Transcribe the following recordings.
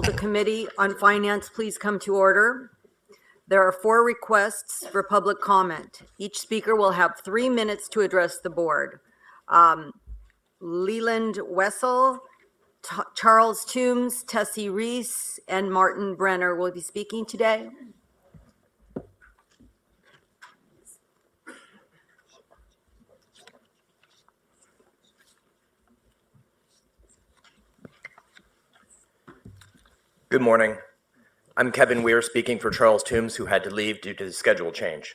the Committee on Finance please come to order? There are 4 requests for public comment. Each speaker will have 3 minutes to address the board. Leland Wessel, Charles Toombs, Tessie Reese, and Martin Brenner will be speaking today. Good morning. I'm Kevin Weir speaking for Charles Toombs, who had to leave due to the schedule change.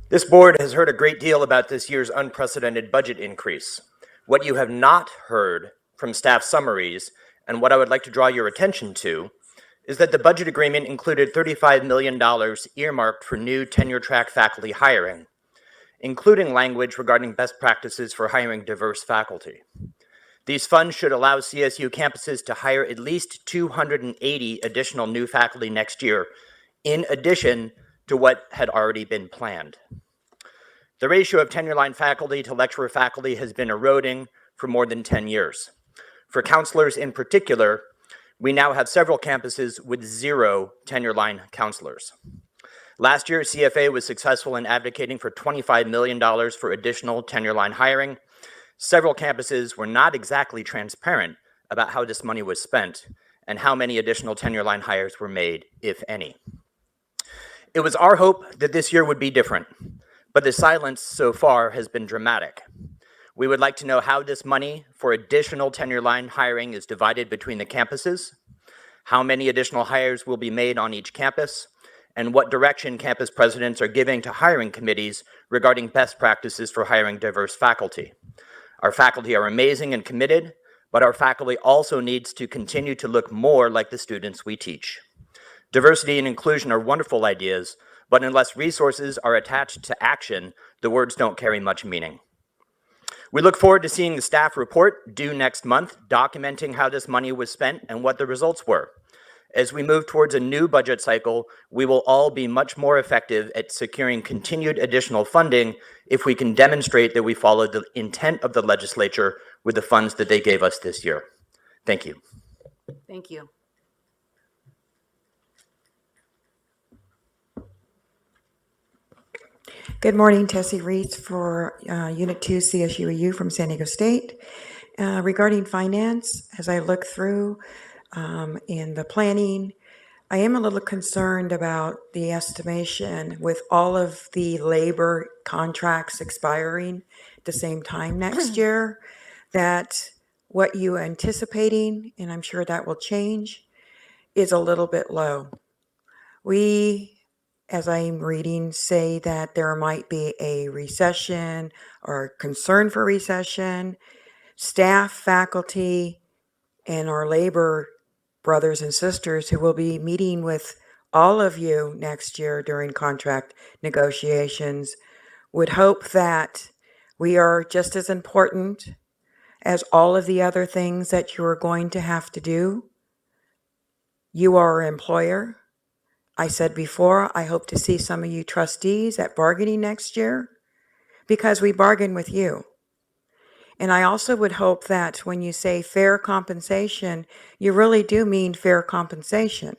This board has heard a great deal about this year's unprecedented budget increase. What you have not heard from staff summaries, and what I would like to draw your attention to, is that the budget agreement included $35 million earmarked for new tenure-track faculty hiring, including language regarding best practices for hiring diverse faculty. These funds should allow CSU campuses to hire at least 280 additional new faculty next year, in addition to what had already been planned. The ratio of tenure-line faculty to lecturer faculty has been eroding for more than 10 years. For counselors in particular, we now have several campuses with 0 tenure-line counselors. Last year, CFA was successful in advocating for $25 million for additional tenure-line hiring. Several campuses were not exactly transparent about how this money was spent and how many additional tenure-line hires were made, if any. It was our hope that this year would be different, but the silence so far has been dramatic. We would like to know how this money for additional tenure-line hiring is divided between the campuses, how many additional hires will be made on each campus, and what direction campus presidents are giving to hiring committees regarding best practices for hiring diverse faculty. Our faculty are amazing and committed, but our faculty also needs to continue to look more like the students we teach. Diversity and inclusion are wonderful ideas, but unless resources are attached to action, the words don't carry much meaning. We look forward to seeing the staff report due next month, documenting how this money was spent and what the results were. As we move towards a new budget cycle, we will all be much more effective at securing continued additional funding if we can demonstrate that we followed the intent of the legislature with the funds that they gave us this year. Thank you. Thank you. Good morning, Tessie Reese for Unit 2 CSUAU from San Diego State. Regarding finance, as I look through in the planning, I am a little concerned about the estimation with all of the labor contracts expiring at the same time next year, that what you are anticipating, and I'm sure that will change, is a little bit low. We, as I'm reading, say that there might be a recession or concern for recession. Staff, faculty, and our labor brothers and sisters who will be meeting with all of you next year during contract negotiations would hope that we are just as important as all of the other things that you are going to have to do. You are our employer. I said before, I hope to see some of you trustees at bargaining next year because we bargain with you. And I also would hope that when you say fair compensation, you really do mean fair compensation.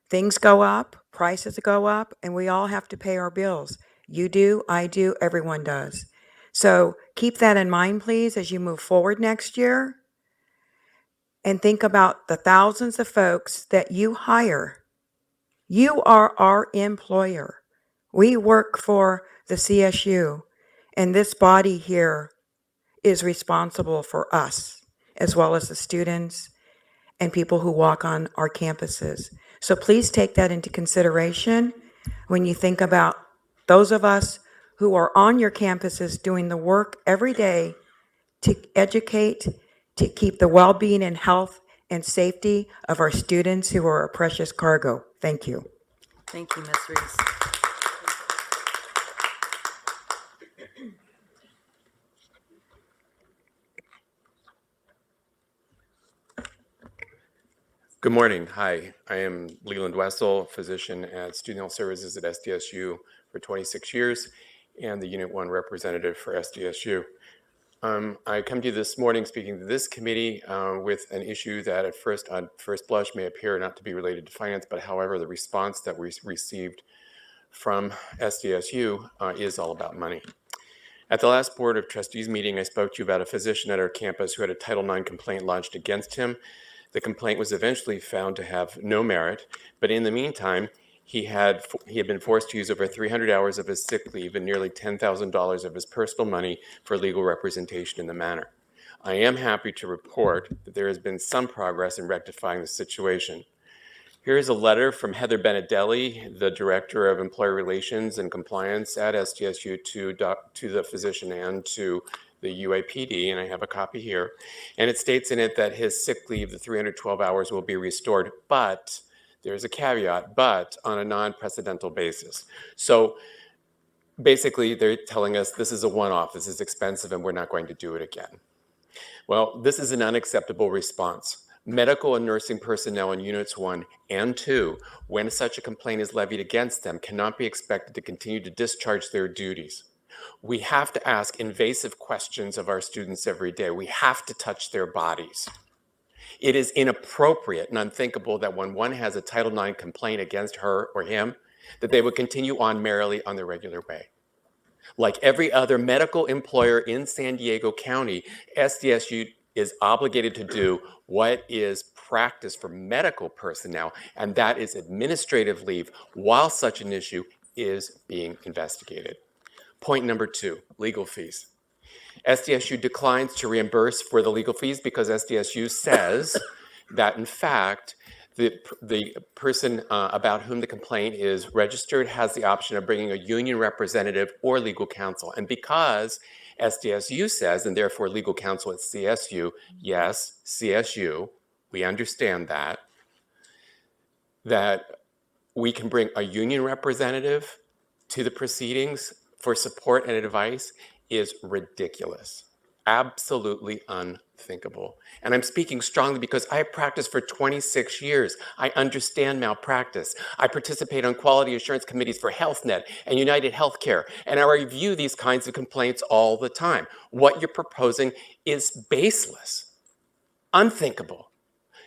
Things go up, prices go up, and we all have to pay our bills. You do, I do, everyone does. So keep that in mind, please, as you move forward next year. And think about the thousands of folks that you hire. You are our employer. We work for the CSU, and this body here is responsible for us, as well as the students and people who walk on our campuses. So please take that into consideration when you think about those of us who are on your campuses doing the work every day to educate, to keep the well-being and health and safety of our students who are our precious cargo. Thank you. Thank you, Ms. Reese. Good morning. Hi, I am Leland Wessel, physician at Student Health Services at SDSU for 26 years and the Unit 1 representative for SDSU. I come to you this morning speaking to this committee with an issue that on first blush may appear not to be related to finance, but however, the response that we received from SDSU is all about money. At the last Board of Trustees meeting, I spoke to you about a physician at our campus who had a Title IX complaint lodged against him. The complaint was eventually found to have no merit, but in the meantime, he had been forced to use over 300 hours of his sick leave and nearly $10,000 of his personal money for legal representation in the matter. I am happy to report that there has been some progress in rectifying the situation. Here is a letter from Heather Benedelli, the Director of Employee Relations and Compliance at SDSU, to the physician and to the UAPD, and I have a copy here. And it states in it that his sick leave, the 312 hours, will be restored, but there's a caveat, but on a non-precedental basis. So basically, they're telling us this is a one-off, this is expensive, and we're not going to do it again. Well, this is an unacceptable response. Medical and nursing personnel in Units 1 and 2, when such a complaint is levied against them, cannot be expected to continue to discharge their duties. We have to ask invasive questions of our students every day. We have to touch their bodies. It is inappropriate and unthinkable that when one has a Title IX complaint against her or him, that they would continue on merrily on their regular way. Like every other medical employer in San Diego County, SDSU is obligated to do what is practice for medical personnel, and that is administrative leave while such an issue is being investigated. Point number 2, legal fees. SDSU declines to reimburse for the legal fees because SDSU says that, in fact, the person about whom the complaint is registered has the option of bringing a union representative or legal counsel. And because SDSU says, and therefore legal counsel at CSU, yes, CSU, we understand that we can bring a union representative to the proceedings for support and advice is ridiculous. Absolutely unthinkable. And I'm speaking strongly because I have practiced for 26 years. I understand malpractice. I participate on quality assurance committees for HealthNet and United Healthcare, and I review these kinds of complaints all the time. What you're proposing is baseless, unthinkable.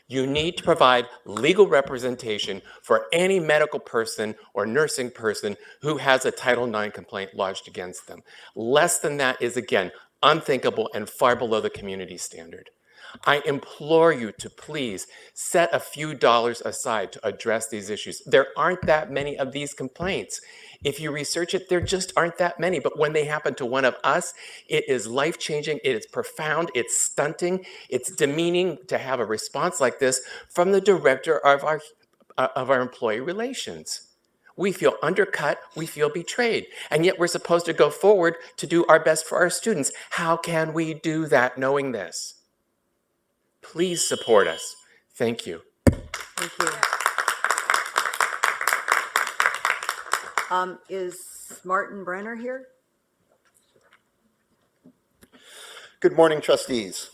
You need to provide legal representation for any medical person or nursing person who has a Title IX complaint lodged against them. Less than that is, again, unthinkable and far below the community standard. I implore you to please set a few dollars aside to address these issues. There aren't that many of these complaints. If you research it, there just aren't that many. But when they happen to one of us, it is life-changing, it is profound, it's stunting, it's demeaning to have a response like this from the director of our employee relations. We feel undercut, we feel betrayed, and yet we're supposed to go forward to do our best for our students. How can we do that knowing this? Please support us. Thank you. Thank you. Is Martin Brenner here? Good morning, trustees.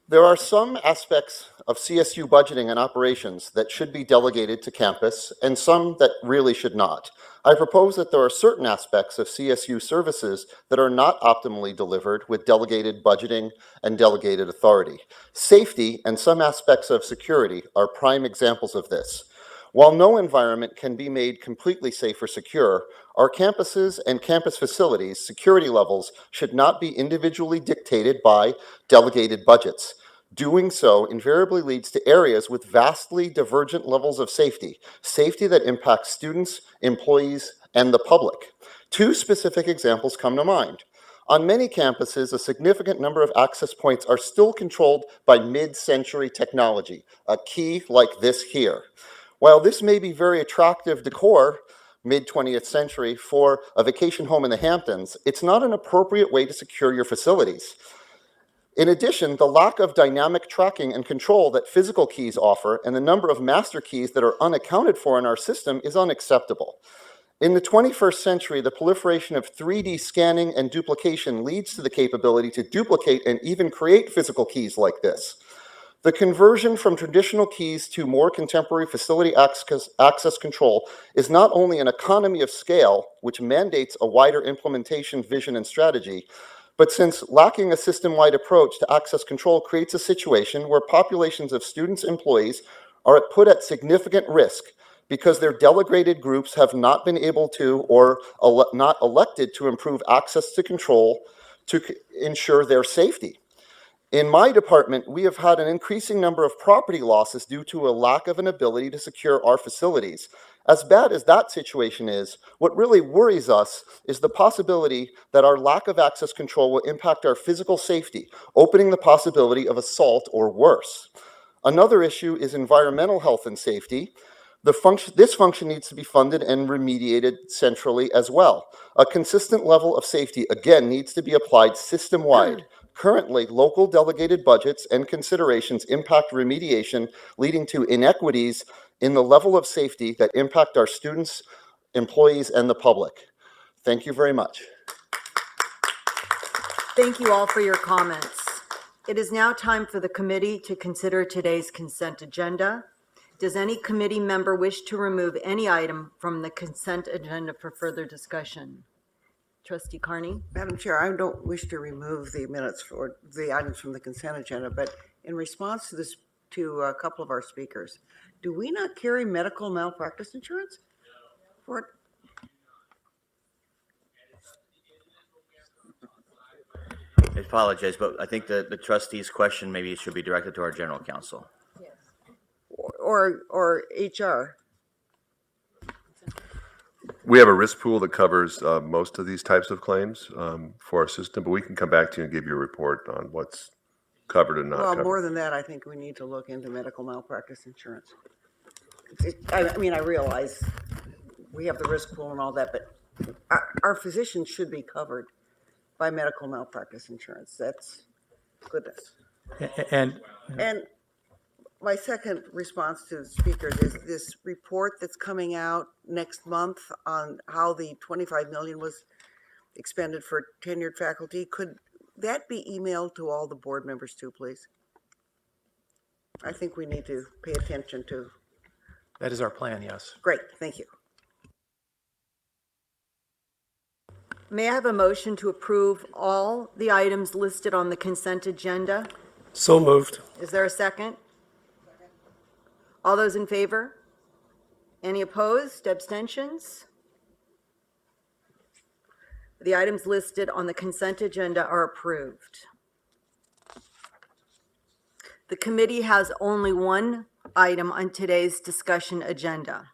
There are some aspects of CSU budgeting and operations that should be delegated to campus and some that really should not. I propose that there are certain aspects of CSU services that are not optimally delivered with delegated budgeting and delegated authority. Safety and some aspects of security are prime examples of this. While no environment can be made completely safe or secure, our campuses and campus facilities' security levels should not be individually dictated by delegated budgets. Doing so invariably leads to areas with vastly divergent levels of safety that impacts students, employees, and the public. Two specific examples come to mind. On many campuses, a significant number of access points are still controlled by mid-century technology, a key like this here. While this may be very attractive decor, mid-20th century, for a vacation home in the Hamptons, it's not an appropriate way to secure your facilities. In addition, the lack of dynamic tracking and control that physical keys offer and the number of master keys that are unaccounted for in our system is unacceptable. In the 21st century, the proliferation of 3D scanning and duplication leads to the capability to duplicate and even create physical keys like this. The conversion from traditional keys to more contemporary facility access control is not only an economy of scale, which mandates a wider implementation vision and strategy, But since lacking a system-wide approach to access control creates a situation where populations of students and employees are put at significant risk because their delegated groups have not been able to or not elected to improve access to control to ensure their safety. In my department, we have had an increasing number of property losses due to a lack of an ability to secure our facilities. As bad as that situation is, what really worries us is the possibility that our lack of access control will impact our physical safety, opening the possibility of assault or worse. Another issue is environmental health and safety. This function needs to be funded and remediated centrally as well. A consistent level of safety, again, needs to be applied system-wide. Currently, local delegated budgets and considerations impact remediation, leading to inequities in the level of safety that impact our students, employees, and the public. Thank you very much. Thank you all for your comments. It is now time for the committee to consider today's consent agenda. Does any committee member wish to remove any item from the consent agenda for further discussion? Trustee Carney? Madam Chair, I don't wish to remove the minutes for the items from the consent agenda, but in response to this, to a couple of our speakers, do we not carry medical malpractice insurance? For I apologize, but I think the trustee's question maybe should be directed to our general counsel. or HR? We have a risk pool that covers most of these types of claims for our system, but we can come back to you and give you a report on what's covered and not Well, covered. more than that, I think we need to look into medical malpractice insurance. I mean, I realize we have the risk pool and all that, but our physicians should be covered by medical malpractice insurance. That's goodness. And And my second response to the speakers is this report that's coming out next month on how the 25 million was expended for tenured faculty. Could that be emailed to all the board members too, please? I think we need to pay attention to. that is our plan, yes. Great, thank you. May I have a motion to approve all the items listed on the consent agenda? So moved. Is there a second? All those in favor? Any opposed? Abstentions? The items listed on the consent agenda are approved. The committee has only one item on today's discussion agenda.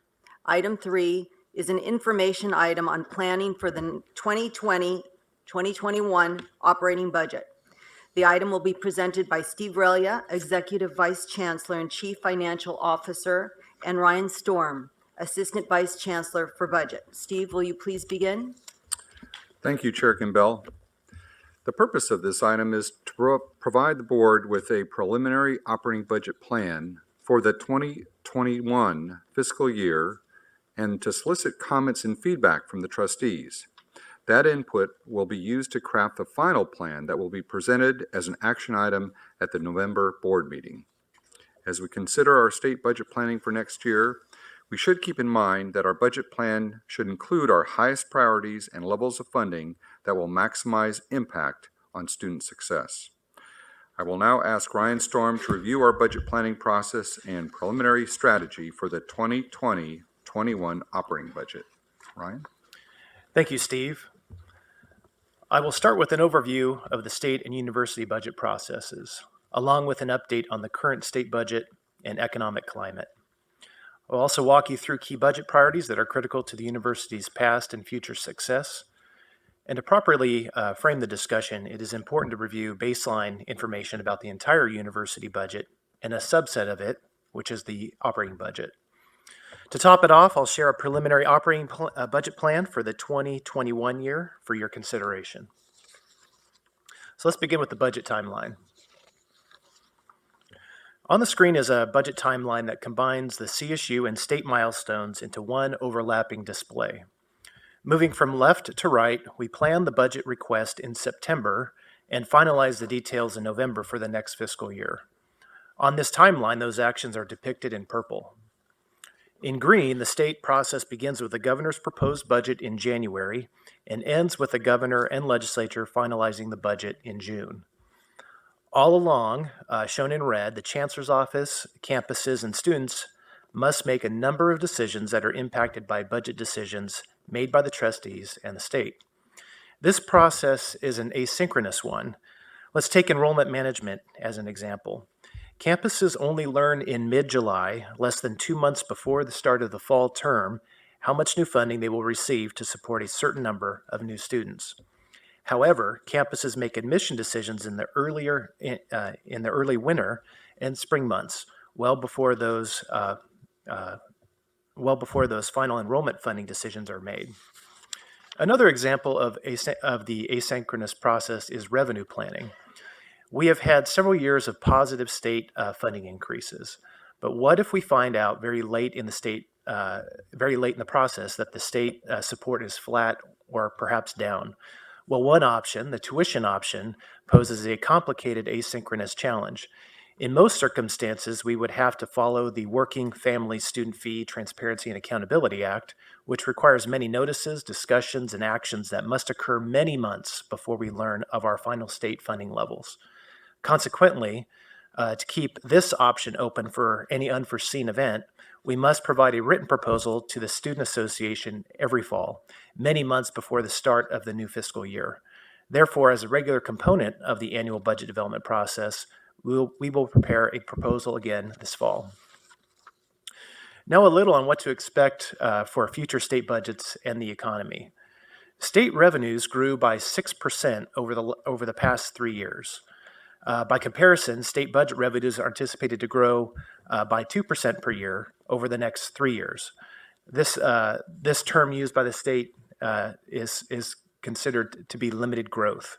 Item 3 is an information item on planning for the 2020-2021 operating budget. The item will be presented by Steve Relia, Executive Vice Chancellor and Chief Financial Officer, and Ryan Storm, Assistant Vice Chancellor for Budget. Steve, will you please begin? Thank you, Chair Kimbell. The purpose of this item is to provide the board with a preliminary operating budget plan for the 2021 fiscal year and to solicit comments and feedback from the trustees. That input will be used to craft the final plan that will be presented as an action item at the November board meeting. As we consider our state budget planning for next year, we should keep in mind that our budget plan should include our highest priorities and levels of funding that will maximize impact on student success. I will now ask Ryan Storm to review our budget planning process and preliminary strategy for the 2020-21 operating budget. Ryan? Thank you, Steve. I will start with an overview of the state and university budget processes, along with an update on the current state budget and economic climate. I'll also walk you through key budget priorities that are critical to the university's past and future success. And to properly frame the discussion, it is important to review baseline information about the entire university budget and a subset of it, which is the operating budget. To top it off, I'll share a preliminary operating budget plan for the 2021 year for your consideration. So let's begin with the budget timeline. On the screen is a budget timeline that combines the CSU and state milestones into one overlapping display. Moving from left to right, we plan the budget request in September and finalize the details in November for the next fiscal year. On this timeline, those actions are depicted in purple. In green, the state process begins with the governor's proposed budget in January and ends with the governor and legislature finalizing the budget in June. All along, shown in red, the chancellor's office, campuses, and students must make a number of decisions that are impacted by budget decisions made by the trustees and the state. This process is an asynchronous one. Let's take enrollment management as an example. Campuses only learn in mid-July, less than 2 months before the start of the fall term, how much new funding they will receive to support a certain number of new students. However, campuses make admission decisions in the early winter and spring months, well before those final enrollment funding decisions are made. Another example of the asynchronous process is revenue planning. We have had several years of positive state funding increases, but what if we find out very late in the process that the state support is flat or perhaps down? Well, one option, the tuition option, poses a complicated asynchronous challenge. In most circumstances, we would have to follow the Working Family Student Fee Transparency and Accountability Act, which requires many notices, discussions, and actions that must occur many months before we learn of our final state funding levels. Consequently, to keep this option open for any unforeseen event, we must provide a written proposal to the Student Association every fall, many months before the start of the new fiscal year. Therefore, as a regular component of the annual budget development process, we will prepare a proposal again this fall. Now a little on what to expect for future state budgets and the economy. State revenues grew by 6% over the past 3 years. By comparison, state budget revenues are anticipated to grow by 2% per year over the next 3 years. This term used by the state is considered to be limited growth.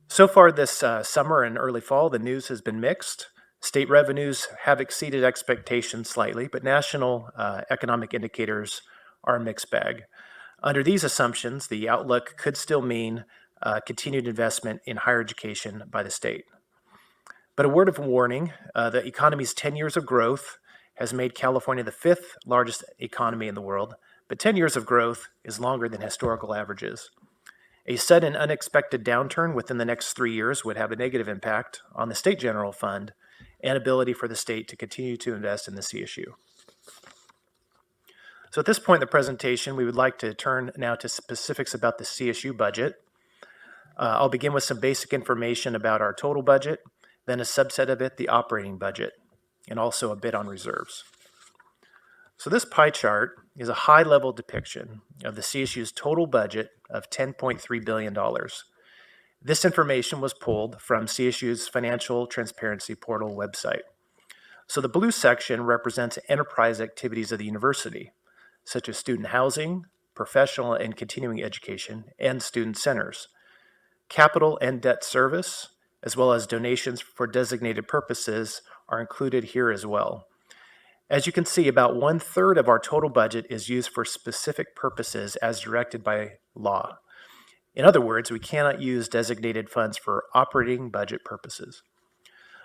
So far this summer and early fall, the news has been mixed. State revenues have exceeded expectations slightly, but national economic indicators are a mixed bag. Under these assumptions, the outlook could still mean continued investment in higher education by the state. But a word of warning, the economy's 10 years of growth has made California the 5th largest economy in the world, but 10 years of growth is longer than historical averages. A sudden unexpected downturn within the next 3 years would have a negative impact on the state general fund and ability for the state to continue to invest in the CSU. So at this point in the presentation, we would like to turn now to specifics about the CSU budget. I'll begin with some basic information about our total budget, then a subset of it, the operating budget, and also a bit on reserves. So this pie chart is a high-level depiction of the CSU's total budget of $10.3 billion. This information was pulled from CSU's Financial Transparency Portal website. So the blue section represents enterprise activities of the university, such as student housing, professional and continuing education, and student centers. Capital and debt service, as well as donations for designated purposes, are included here as well. As you can see, about 1/3 of our total budget is used for specific purposes as directed by law. In other words, we cannot use designated funds for operating budget purposes.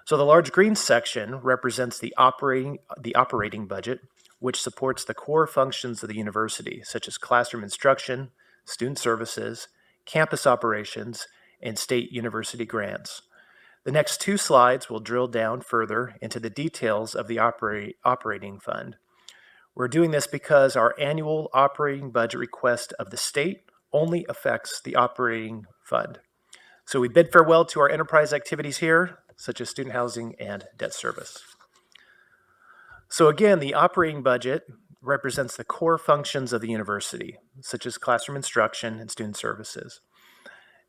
So the large green section represents the operating budget, which supports the core functions of the university, such as classroom instruction, student services, campus operations, and state university grants. The next 2 slides will drill down further into the details of the operating fund. We're doing this because our annual operating budget request of the state only affects the operating fund. So we bid farewell to our enterprise activities here, such as student housing and debt service. So again, the operating budget represents the core functions of the university, such as classroom instruction and student services.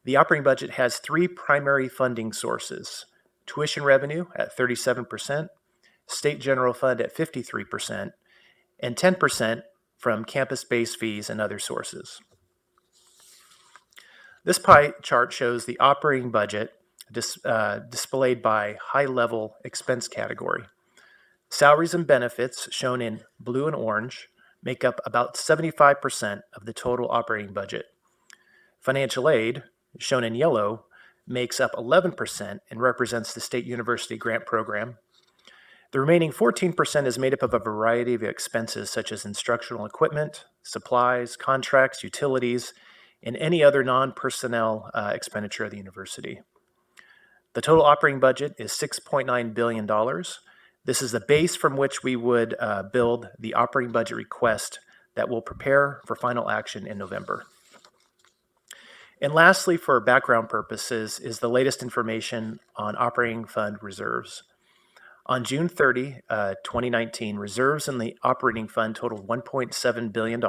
The operating budget has 3 primary funding sources: tuition revenue at 37%, state general fund at 53%, and 10% from campus-based fees and other sources. This pie chart shows the operating budget displayed by high-level expense category. Salaries and benefits, shown in blue and orange, make up about 75% of the total operating budget. Financial aid, shown in yellow, makes up 11% and represents the State University Grant Program. The remaining 14% is made up of a variety of expenses such as instructional equipment, supplies, contracts, utilities, and any other non-personnel expenditure of the university. The total operating budget is $6.9 billion. This is the base from which we would build the operating budget request that will prepare for final action in November. And lastly, for background purposes, is the latest information on operating fund reserves. On June 30, 2019, reserves in the operating fund totaled $1.7 billion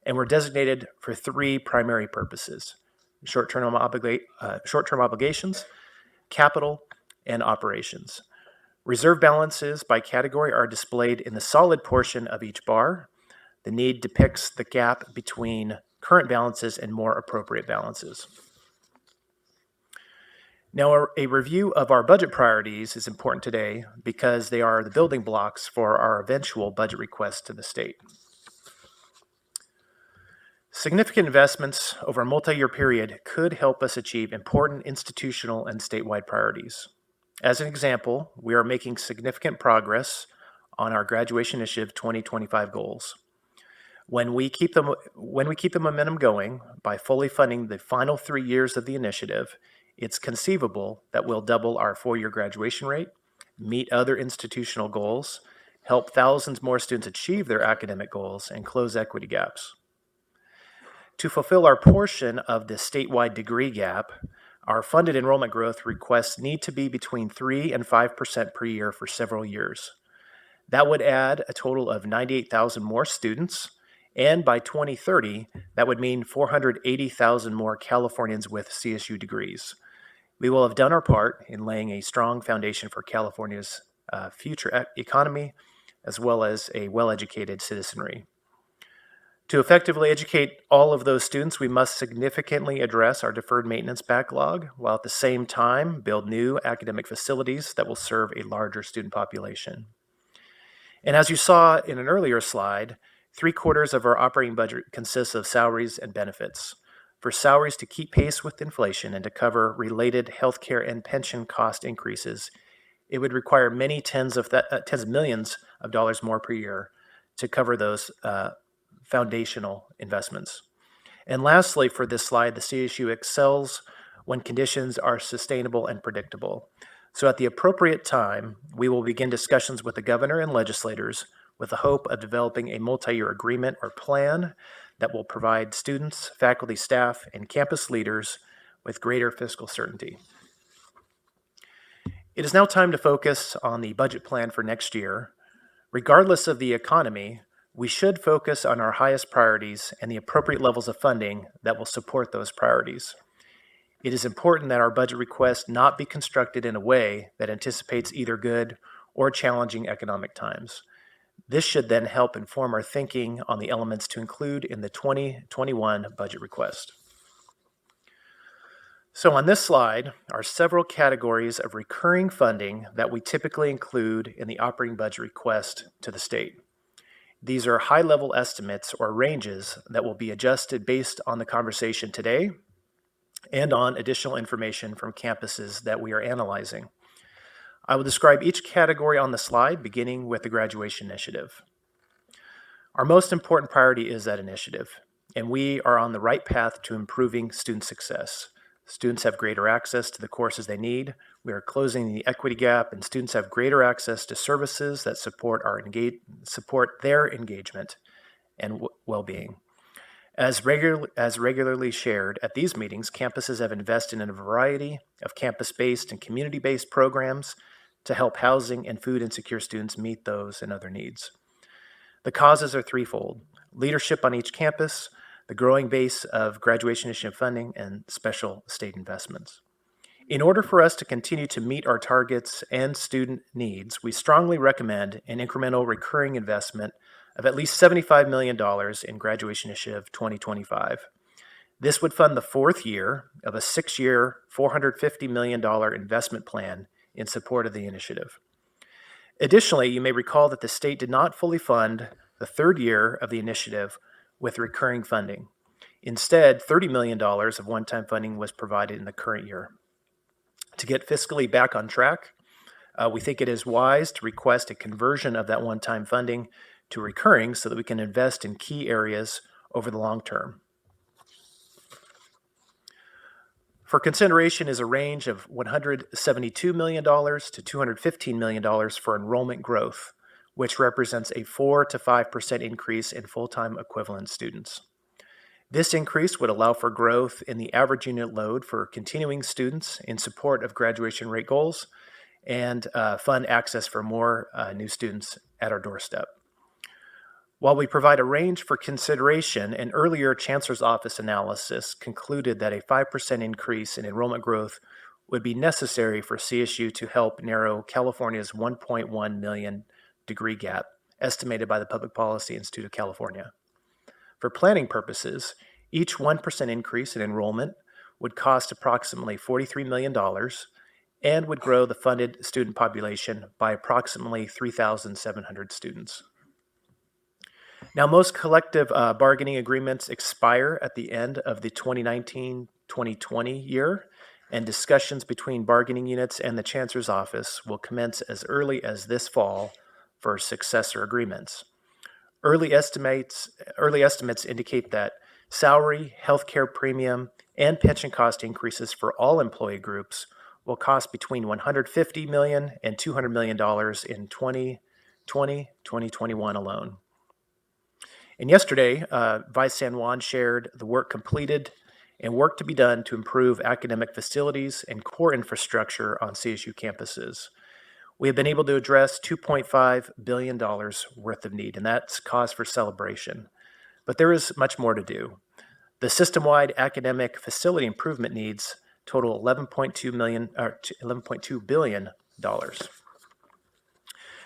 and were designated for three primary purposes: short-term obligations, capital, and operations. Reserve balances by category are displayed in the solid portion of each bar. The need depicts the gap between current balances and more appropriate balances. Now, a review of our budget priorities is important today because they are the building blocks for our eventual budget request to the state. Significant investments over a multi-year period could help us achieve important institutional and statewide priorities. As an example, we are making significant progress on our Graduation Initiative 2025 goals. When we keep the momentum going by fully funding the final 3 years of the initiative, it's conceivable that we'll double our 4-year graduation rate, meet other institutional goals, help thousands more students achieve their academic goals, and close equity gaps. To fulfill our portion of the statewide degree gap, our funded enrollment growth requests need to be between 3 and 5% per year for several years. That would add a total of 98,000 more students, and by 2030, that would mean 480,000 more Californians with CSU degrees. We will have done our part in laying a strong foundation for California's future economy, as well as a well-educated citizenry. To effectively educate all of those students, we must significantly address our deferred maintenance backlog, while at the same time build new academic facilities that will serve a larger student population. And as you saw in an earlier slide, 3/4 of our operating budget consists of salaries and benefits. For salaries to keep pace with inflation and to cover related healthcare and pension cost increases, it would require many tens of millions of dollars more per year to cover those foundational investments. And lastly, for this slide, the CSU excels when conditions are sustainable and predictable. So at the appropriate time, we will begin discussions with the governor and legislators with the hope of developing a multi-year agreement or plan that will provide students, faculty, staff, and campus leaders with greater fiscal certainty. It is now time to focus on the budget plan for next year. Regardless of the economy, we should focus on our highest priorities and the appropriate levels of funding that will support those priorities. It is important that our budget request not be constructed in a way that anticipates either good or challenging economic times. This should then help inform our thinking on the elements to include in the 2021 budget request. So on this slide are several categories of recurring funding that we typically include in the operating budget request to the state. These are high-level estimates or ranges that will be adjusted based on the conversation today and on additional information from campuses that we are analyzing. I will describe each category on the slide, beginning with the Graduation Initiative. Our most important priority is that initiative, and we are on the right path to improving student success. Students have greater access to the courses they need. We are closing the equity gap, and students have greater access to services that support their engagement and well-being. As regularly shared at these meetings, campuses have invested in a variety of campus-based and community-based programs to help housing and food insecure students meet those and other needs. The causes are threefold: leadership on each campus, the growing base of graduation initiative funding, and special state investments. In order for us to continue to meet our targets and student needs, we strongly recommend an incremental recurring investment of at least $75 million in Graduation Initiative 2025. This would fund the 4th year of a 6-year, $450 million investment plan in support of the initiative. Additionally, you may recall that the state did not fully fund the 3rd year of the initiative with recurring funding. Instead, $30 million of one-time funding was provided in the current year. To get fiscally back on track, we think it is wise to request a conversion of that one-time funding to recurring so that we can invest in key areas over the long term. For consideration is a range of $172 million to $215 million for enrollment growth, which represents a 4 to 5% increase in full-time equivalent students. This increase would allow for growth in the average unit load for continuing students in support of graduation rate goals and fund access for more new students at our doorstep. While we provide a range for consideration, an earlier Chancellor's Office analysis concluded that a 5% increase in enrollment growth would be necessary for CSU to help narrow California's 1.1 million degree gap, estimated by the Public Policy Institute of California. For planning purposes, each 1% increase in enrollment would cost approximately $43 million and would grow the funded student population by approximately 3,700 students. Now, most collective bargaining agreements expire at the end of the 2019-2020 year, and discussions between bargaining units and the Chancellor's Office will commence as early as this fall for successor agreements. Early estimates indicate that salary, healthcare premium, and pension cost increases for all employee groups will cost between $150 million and $200 million in 2020-2021 alone. And yesterday, Vice San Juan shared the work completed and work to be done to improve academic facilities and core infrastructure on CSU campuses. We have been able to address $2.5 billion worth of need, and that's cause for celebration. But there is much more to do. The system-wide academic facility improvement needs total $11.2 billion.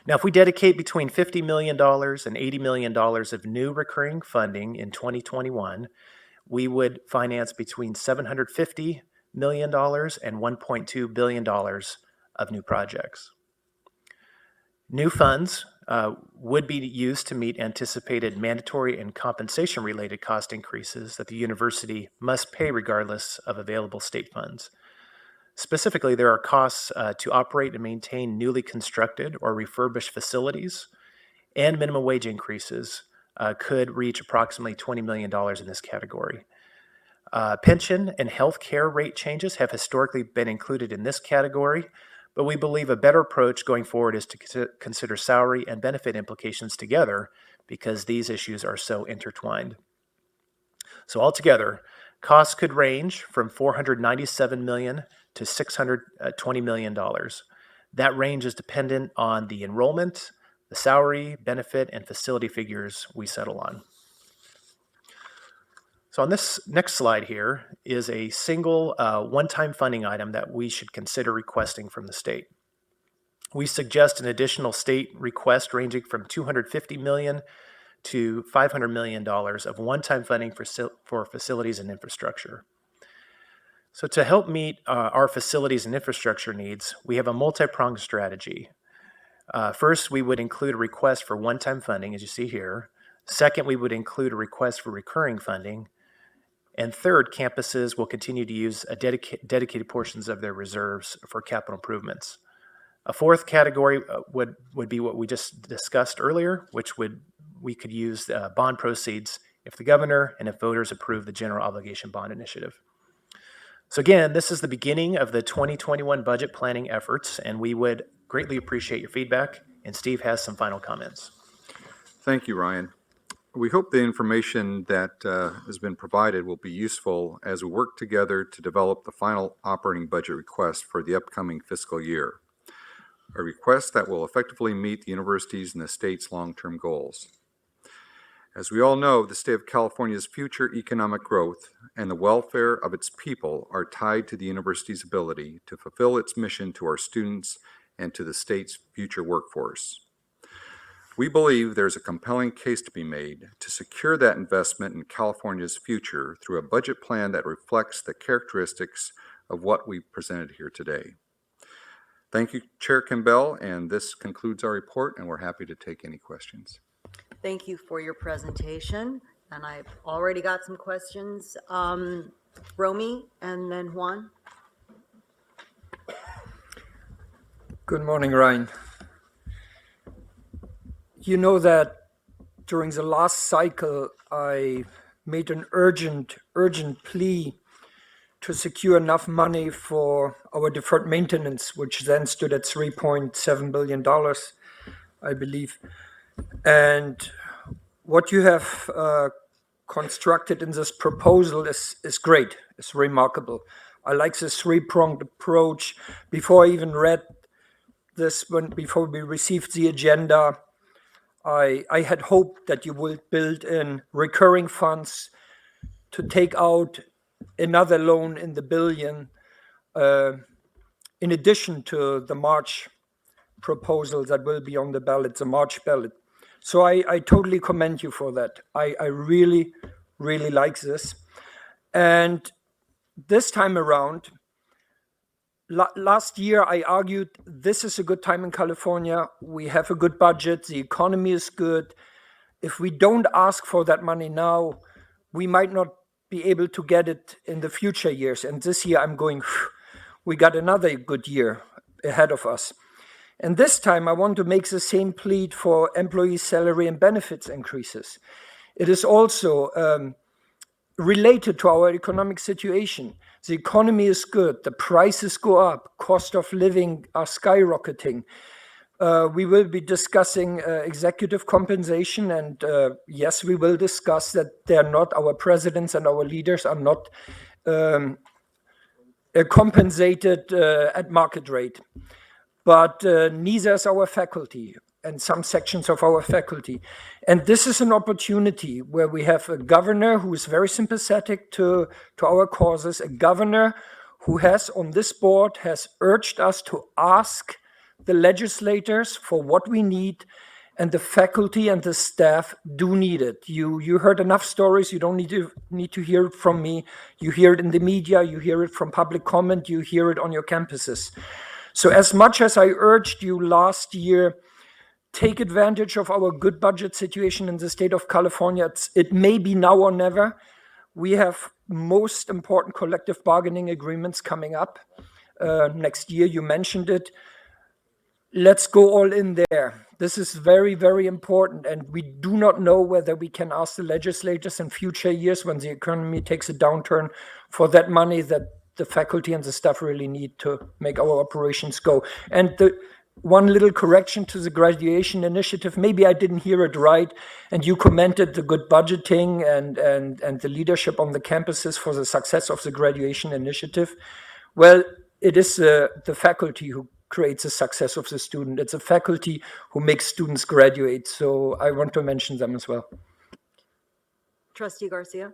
Now, if we dedicate between $50 million and $80 million of new recurring funding in 2021, we would finance between $750 million and $1.2 billion of new projects. New funds would be used to meet anticipated mandatory and compensation-related cost increases that the university must pay regardless of available state funds. Specifically, there are costs to operate and maintain newly constructed or refurbished facilities, and minimum wage increases could reach approximately $20 million in this category. Pension and health care rate changes have historically been included in this category, but we believe a better approach going forward is to consider salary and benefit implications together because these issues are so intertwined. So altogether, costs could range from $497 million to $620 million. That range is dependent on the enrollment, the salary, benefit, and facility figures we settle on. So on this next slide here is a single one-time funding item that we should consider requesting from the state. We suggest an additional state request ranging from $250 million to $500 million of one-time funding for facilities and infrastructure. So to help meet our facilities and infrastructure needs, we have a multi-pronged strategy. First, we would include a request for one-time funding, as you see here. Second, we would include a request for recurring funding. And third, campuses will continue to use dedicated portions of their reserves for capital improvements. A fourth category would be what we just discussed earlier, which we could use bond proceeds if the governor and if voters approve the general obligation bond initiative. So again, this is the beginning of the 2021 budget planning efforts, and we would greatly appreciate your feedback. And Steve has some final comments. Thank you, Ryan. We hope the information that has been provided will be useful as we work together to develop the final operating budget request for the upcoming fiscal year, a request that will effectively meet the university's and the state's long-term goals. As we all know, the state of California's future economic growth and the welfare of its people are tied to the university's ability to fulfill its mission to our students and to the state's future workforce. We believe there's a compelling case to be made to secure that investment in California's future through a budget plan that reflects the characteristics of what we've presented here today. Thank you, Chair Campbell, and this concludes our report, and we're happy to take any questions. Thank you for your presentation, and I've already got some questions. Romy and then Juan. Good morning, Ryan. You know that during the last cycle, I made an urgent plea to secure enough money for our deferred maintenance, which then stood at $3.7 billion, I believe. And what you have constructed in this proposal is great, it's remarkable. I like this three-pronged approach. Before I even read this, before we received the agenda, I had hoped that you would build in recurring funds to take out another loan in the billion, in addition to the March proposal that will be on the ballot, the March ballot. So I totally commend you for that. I really, really like this. And this time around, last year I argued this is a good time in California. We have a good budget. The economy is good. If we don't ask for that money now, we might not be able to get it in the future years. And this year I'm going, we got another good year ahead of us. And this time I want to make the same plea for employee salary and benefits increases. It is also related to our economic situation. The economy is good, the prices go up, cost of living are skyrocketing. We will be discussing executive compensation, and yes, we will discuss that they're not, our presidents and our leaders are not compensated at market rate. But neither is our faculty and some sections of our faculty. And this is an opportunity where we have a governor who is very sympathetic to our causes, a governor who has on this board has urged us to ask the legislators for what we need, and the faculty and the staff do need it. You heard enough stories. You don't need to hear it from me. You hear it in the media. You hear it from public comment. You hear it on your campuses. So as much as I urged you last year, take advantage of our good budget situation in the state of California. It may be now or never. We have most important collective bargaining agreements coming up next year. You mentioned it. Let's go all in there. This is very, very important. And we do not know whether we can ask the legislators in future years when the economy takes a downturn for that money that the faculty and the staff really need to make our operations go. And the one little correction to the graduation initiative, maybe I didn't hear it right, and you commented the good budgeting and the leadership on the campuses for the success of the graduation initiative. Well, it is the faculty who creates the success of the student. It's a faculty who makes students graduate. So I want to mention them as well. Trustee Garcia?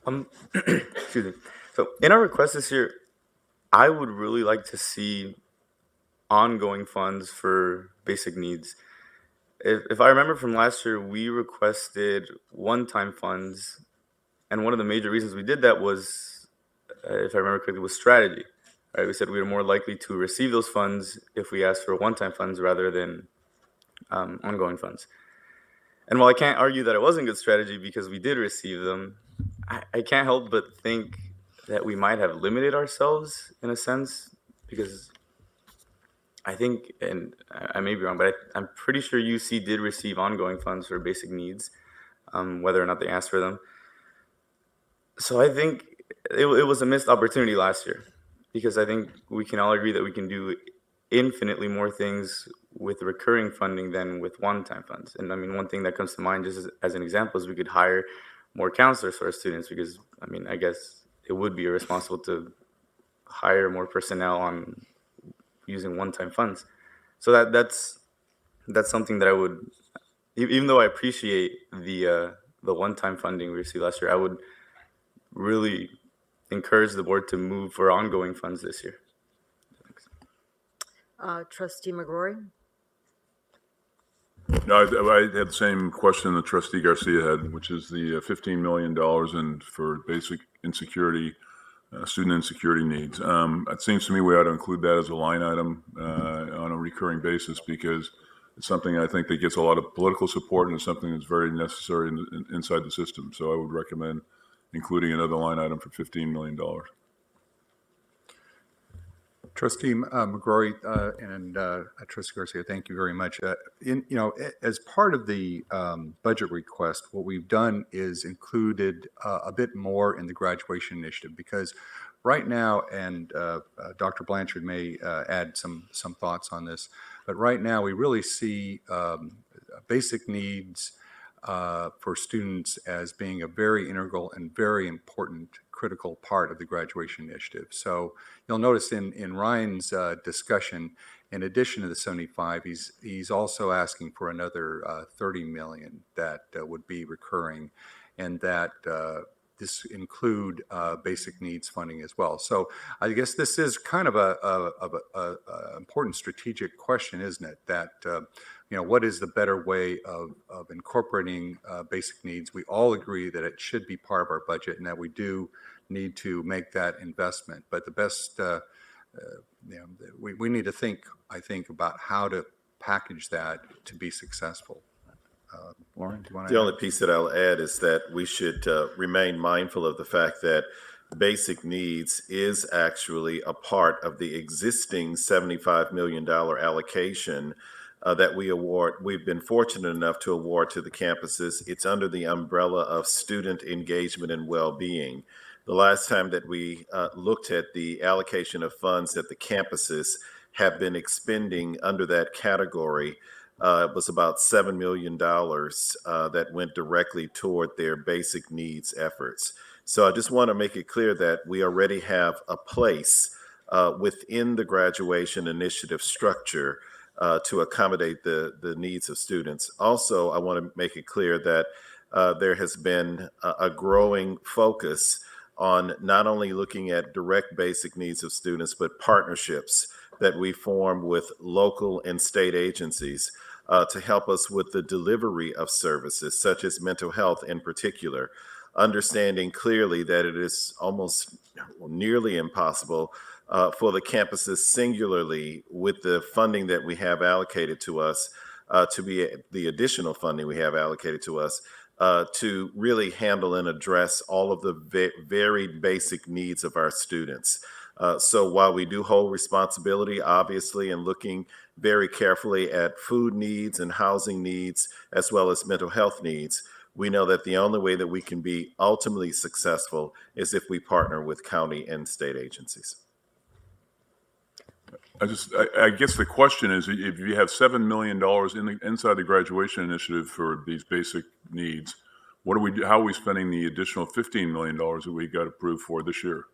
Excuse me. So in our request this year, I would really like to see ongoing funds for basic needs. If I remember from last year, we requested one-time funds, and one of the major reasons we did that was, if I remember correctly, was strategy. Right? We said we were more likely to receive those funds if we asked for one-time funds rather than ongoing funds. And while I can't argue that it wasn't good strategy because we did receive them, I can't help but think that we might have limited ourselves in a sense, because I think, and I may be wrong, but I'm pretty sure UC did receive ongoing funds for basic needs, whether or not they asked for them. So I think it was a missed opportunity last year, because I think we can all agree that we can do infinitely more things with recurring funding than with one-time funds. And I mean, one thing that comes to mind just as an example is we could hire more counselors for our students, because I mean, I guess it would be irresponsible to hire more personnel on using one-time funds. So that's something that I would, even though I appreciate the one-time funding we received last year, I would really encourage the board to move for ongoing funds this year. Trustee McGrory? No, I had the same question that Trustee Garcia had, which is the $15 million for basic insecurity, student insecurity needs. It seems to me we ought to include that as a line item on a recurring basis, because it's something I think that gets a lot of political support, and it's something that's very necessary inside the system. So I would recommend including another line item for $15 million. Trustee McGrory and Trustee Garcia, thank you very much. As part of the budget request, what we've done is included a bit more in the graduation initiative because right now, and Dr. Blanchard may add some thoughts on this, but right now we really see basic needs for students as being a very integral and very important critical part of the graduation initiative. So you'll notice in Ryan's discussion, in addition to the 75, he's also asking for another 30 million that would be recurring, and that this include basic needs funding as well. So I guess this is kind of a important strategic question, isn't it? That what is the better way of incorporating basic needs? We all agree that it should be part of our budget and that we do need to make that investment. But the best, we need to think, I think, about how to package that to be successful. Lauren, do you want to The add? only piece that I'll add is that we should remain mindful of the fact that basic needs is actually a part of the existing $75 million allocation that we've been fortunate enough to award to the campuses. It's under the umbrella of student engagement and well-being. The last time that we looked at the allocation of funds that the campuses have been expending under that category, it was about $7 million that went directly toward their basic needs efforts. So I just want to make it clear that we already have a place within the graduation initiative structure to accommodate the needs of students. Also, I want to make it clear that there has been a growing focus on not only looking at direct basic needs of students, but partnerships that we form with local and state agencies to help us with the delivery of services, such as mental health in particular, understanding clearly that it is almost nearly impossible for the campuses singularly with the funding that we have allocated to us, to be the additional funding we have allocated to us, to really handle and address all of the very basic needs of our students. So while we do hold responsibility, obviously, in looking very carefully at food needs and housing needs, as well as mental health needs, we know that the only way that we can be ultimately successful is if we partner with county and state agencies. I guess the question is, if you have $7 million inside the graduation initiative for these basic needs, how are we spending the additional $15 million that we got approved for this year?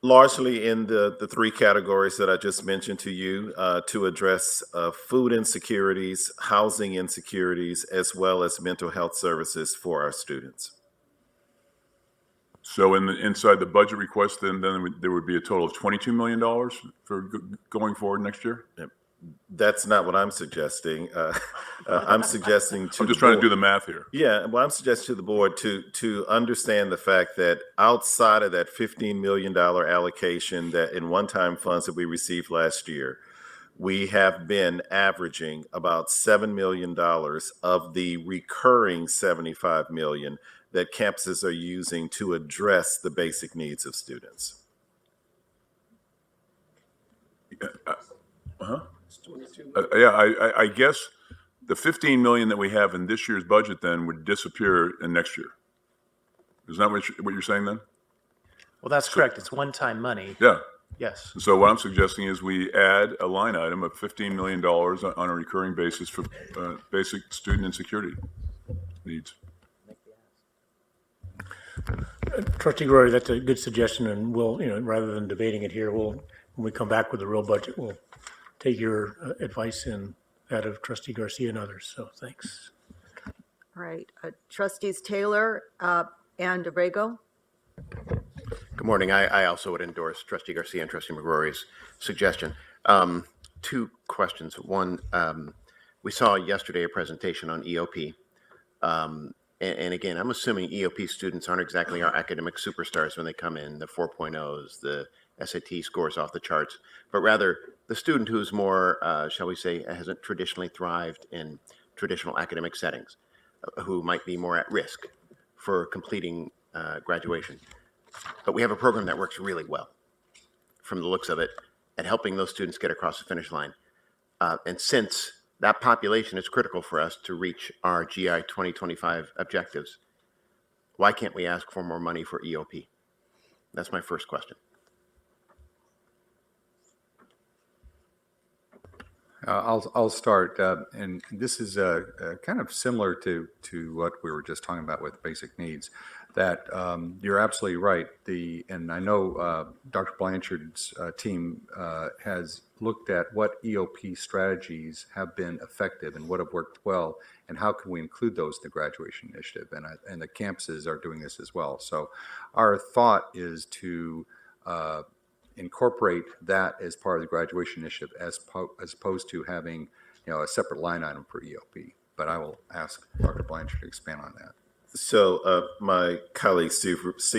Largely in the three categories that I just mentioned to you, to address food insecurities, housing insecurities, as well as mental health services for our students. So inside the budget request, then there would be a total of $22 million for going forward next year? That's not what I'm suggesting. I'm suggesting to I'm just trying to do the math here. Yeah, well, I'm suggesting to the board to understand the fact that outside of that $15 million allocation that in one-time funds that we received last year, we have been averaging about $7 million of the recurring $75 million that campuses are using to address the basic needs of students. I guess the 15 million that we have in this year's budget then would disappear in next year. Is that what you're saying then? Well, that's correct. It's one-time money. Yeah. Yes. So what I'm suggesting is we add a line item of $15 million on a recurring basis for basic student insecurity needs. Trustee Rory, that's a good suggestion, and we'll, rather than debating it here, when we come back with a real budget, we'll take your advice and that of Trustee Garcia and others. So thanks. All right. Trustees Taylor and Abrego. Good morning. I also would endorse Trustee Garcia and Trustee McGrory's suggestion. Two questions. One, we saw yesterday a presentation on EOP. And again, I'm assuming EOP students aren't exactly our academic superstars when they come in, the 4.0s, the SAT scores off the charts, but rather the student who's more, shall we say, hasn't traditionally thrived in traditional academic settings, who might be more at risk for completing graduation. But we have a program that works really well. from the looks of it, at helping those students get across the finish line. And since that population is critical for us to reach our GI 2025 objectives, why can't we ask for more money for EOP? That's my first question. I'll start, and this is kind of similar to what we were just talking about with basic needs. That you're absolutely right. And I know Dr. Blanchard's team has looked at what EOP strategies have been effective and what have worked well, and how can we include those in the graduation initiative. And the campuses are doing this as well. So our thought is to incorporate that as part of the graduation initiative, as opposed to having, a separate line item for EOP. But I will ask Dr. Blanchard to expand on that. So my colleague Steve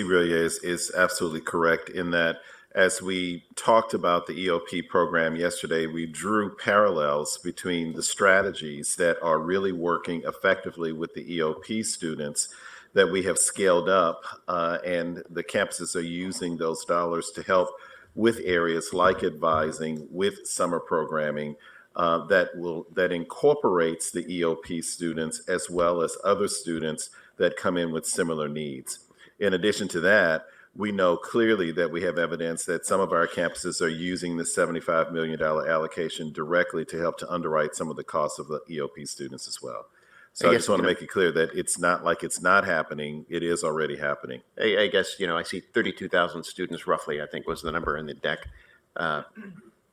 Rillier is absolutely correct in that as we talked about the EOP program yesterday, we drew parallels between the strategies that are really working effectively with the EOP students that we have scaled up, and the campuses are using those dollars to help with areas like advising, with summer programming, that incorporates the EOP students as well as other students that come in with similar needs. In addition to that, we know clearly that we have evidence that some of our campuses are using the $75 million allocation directly to help to underwrite some of the costs of the EOP students as well. So I just want to make it clear that it's not like it's not happening. It is already happening. I guess, I see 32,000 students roughly, I think was the number in the deck,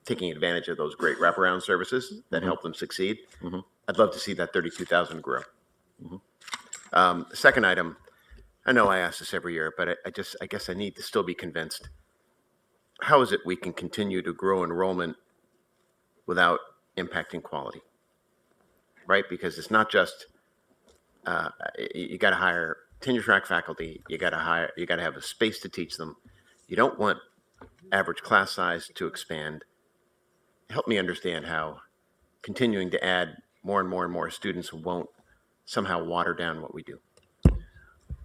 taking advantage of those great wraparound services that help them succeed. I'd love to see that 32,000 grow. Second item, I know I ask this every year, but I guess I need to still be convinced. How is it we can continue to grow enrollment without impacting quality? Right? Because it's not just, you got to hire tenure track faculty. You got to have a space to teach them. You don't want average class size to expand. Help me understand how continuing to add more and more and more students won't somehow water down what we do.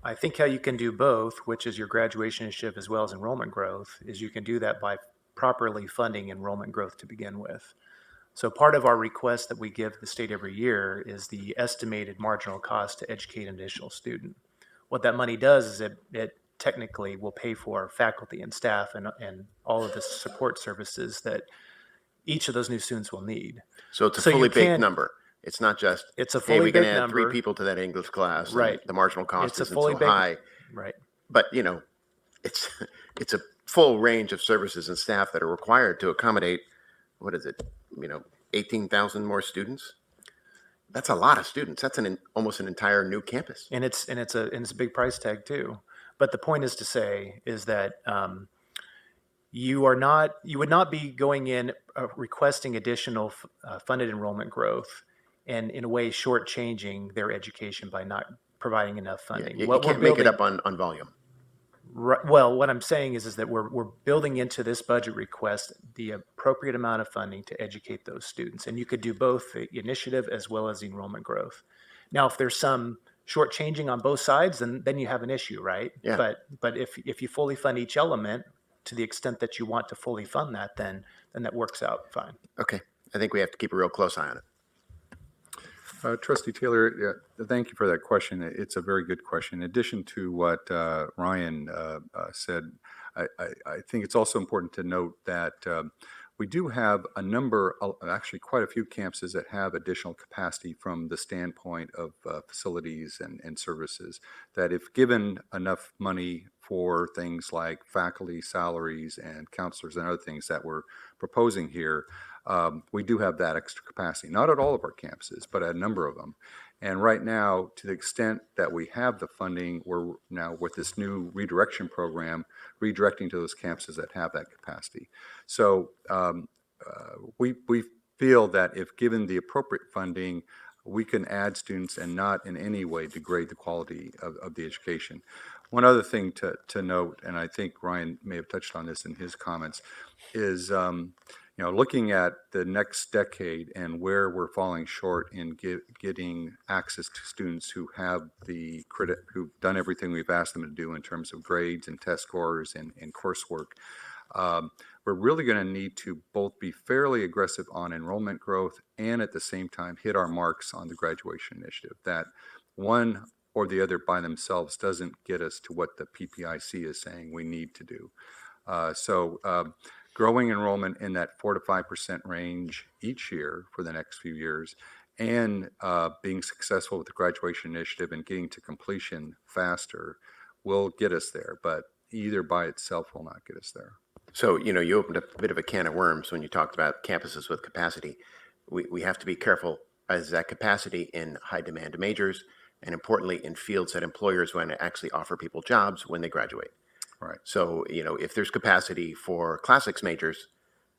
I think how you can do both, which is your graduation initiative as well as enrollment growth, is you can do that by properly funding enrollment growth to begin with. So part of our request that we give the state every year is the estimated marginal cost to educate an additional student. What that money does is it technically will pay for faculty and staff and all of the support services that each of those new students will need. So it's a fully baked number. It's not just, it's a fully hey, we can baked add number. 3 people to that English class. Right. The marginal cost It's a isn't fully so baked, high. right. But, it's a full range of services and staff that are required to accommodate, 18,000 more students? That's a lot of students. That's almost an entire new campus. And it's a big price tag too. But the point is to say is that you would not be going in requesting additional funded enrollment growth and in a way shortchanging their education by not providing enough funding. You can't make it up on volume. Right, well, what I'm saying is that we're building into this budget request the appropriate amount of funding to educate those students. And you could do both the initiative as well as the enrollment growth. Now, if there's some shortchanging on both sides, then you have an issue, right? Yeah. But if you fully fund each element to the extent that you want to fully fund that, then that works out fine. Okay. I think we have to keep a real close eye on it. Trustee Taylor, thank you for that question. It's a very good question. In addition to what Ryan said, I think it's also important to note that we do have a number, actually quite a few campuses that have additional capacity from the standpoint of facilities and services, that if given enough money for things like faculty salaries and counselors and other things that we're proposing here, we do have that extra capacity, not at all of our campuses, but at a number of them. And right now, to the extent that we have the funding, we're now with this new redirection program, redirecting to those campuses that have that capacity. So we feel that if given the appropriate funding, we can add students and not in any way degrade the quality of the education. One other thing to note, and I think Ryan may have touched on this in his comments, is looking at the next decade and where we're falling short in getting access to students who have who've done everything we've asked them to do in terms of grades and test scores and coursework. we're really going to need to both be fairly aggressive on enrollment growth and at the same time hit our marks on the graduation initiative. That one or the other by themselves doesn't get us to what the PPIC is saying we need to do. Growing enrollment in that 4 to 5% range each year for the next few years, and being successful with the graduation initiative and getting to completion faster will get us there, but either by itself will not get us there. So, you opened up a bit of a can of worms when you talked about campuses with capacity. We have to be careful as that capacity in high demand majors, and importantly in fields that employers want to actually offer people jobs when they graduate. Right. So, if there's capacity for classics majors,